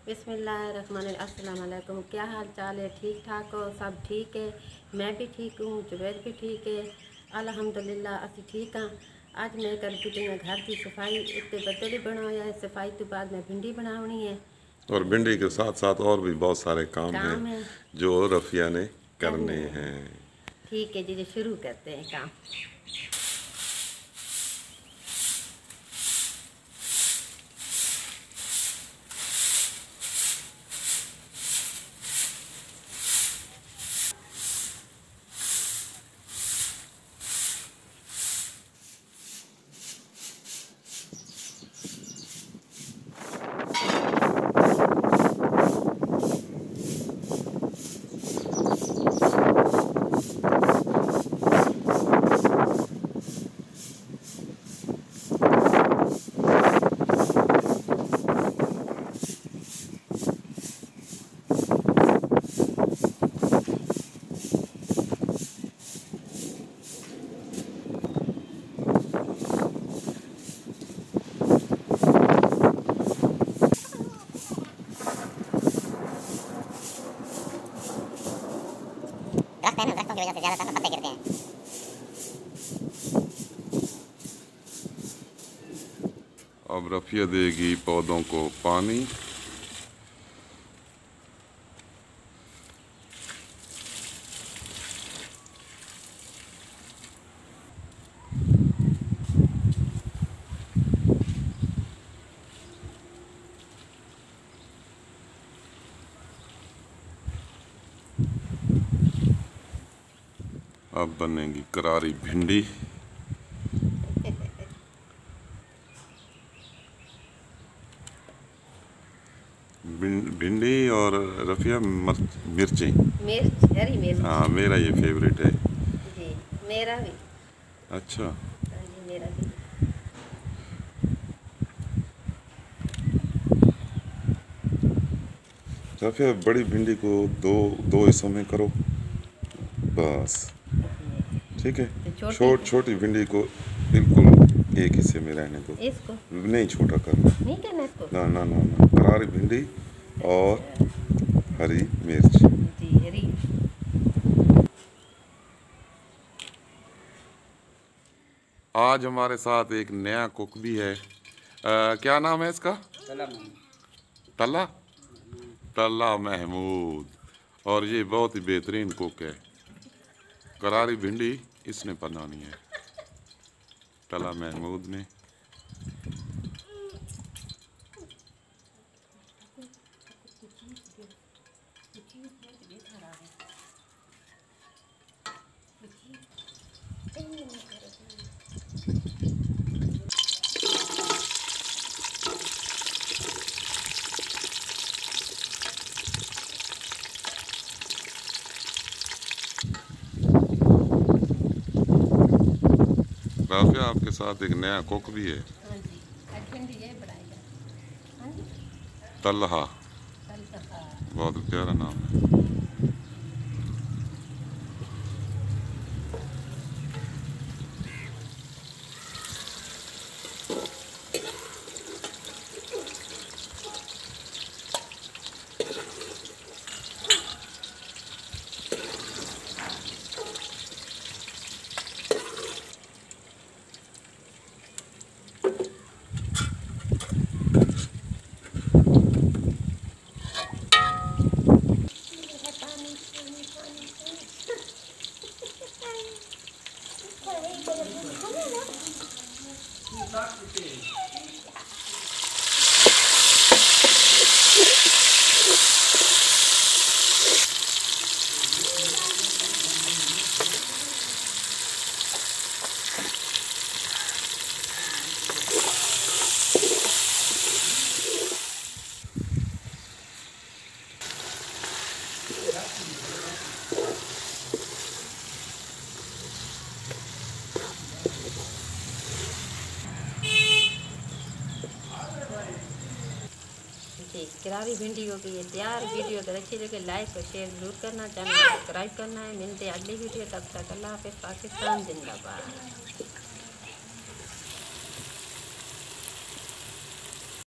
बिस्मिल्लाहिर्रहमानिर्रहीम। अस्सलाम वालेकुम। क्या हाल चाल है? ठीक ठाक हो? सब ठीक है? मैं भी ठीक हूँ, javed भी ठीक है, अल्हम्दुलिल्लाह असी ठीक हाँ। आज मैं करती पई घर की सफाई, उत्ते बदल ही बनाया है। सफाई तो बाद में भिंडी बनानी है और भिंडी के साथ साथ और भी बहुत सारे काम हैं काम है जो रफिया ने करने करने हैं। हैं। ठीक है जी, शुरू करते हैं काम। दरख्तों की वजह से ज़्यादातर पत्ते गिरते हैं। अब रफिया देगी पौधों को पानी। अब बनेगी करारी भिंडी। भिंडी और रफिया मिर्ची, हरी मिर्च। हाँ, मेरा ये फेवरेट है जी, मेरा भी। अच्छा, हाँ जी, मेरा भी। रफिया बड़ी भिंडी को दो हिस्सों में करो बस, ठीक है। तो छोटी भिंडी को बिल्कुल एक हिस्से में रहने दो, इसको नहीं छोटा करना, नहीं करना इसको। ना ना ना ना, करारी भिंडी और हरी मिर्च। जी, हरी। आज हमारे साथ एक नया कुक भी है। क्या नाम है इसका? तला तला महमूद। और ये बहुत ही बेहतरीन कुक है। करारी भिंडी इसने बनानी है, तला महमूद ने। राफिया आपके साथ एक नया कुक भी है। हाँ जी, भिंडी ये बनाएगा। हाँ जी, तलहा, तलहा। बहुत प्यारा नाम है। जी, करारी भिंडी हो गई है तैयार। वीडियो अगर अच्छी लगे लाइक और शेयर जरूर करना, चैनल सब्सक्राइब करना है। मिलते हैं अगली वीडियो, तब तक अल्लाह हाफ़िज़। पाकिस्तान जिंदाबाद।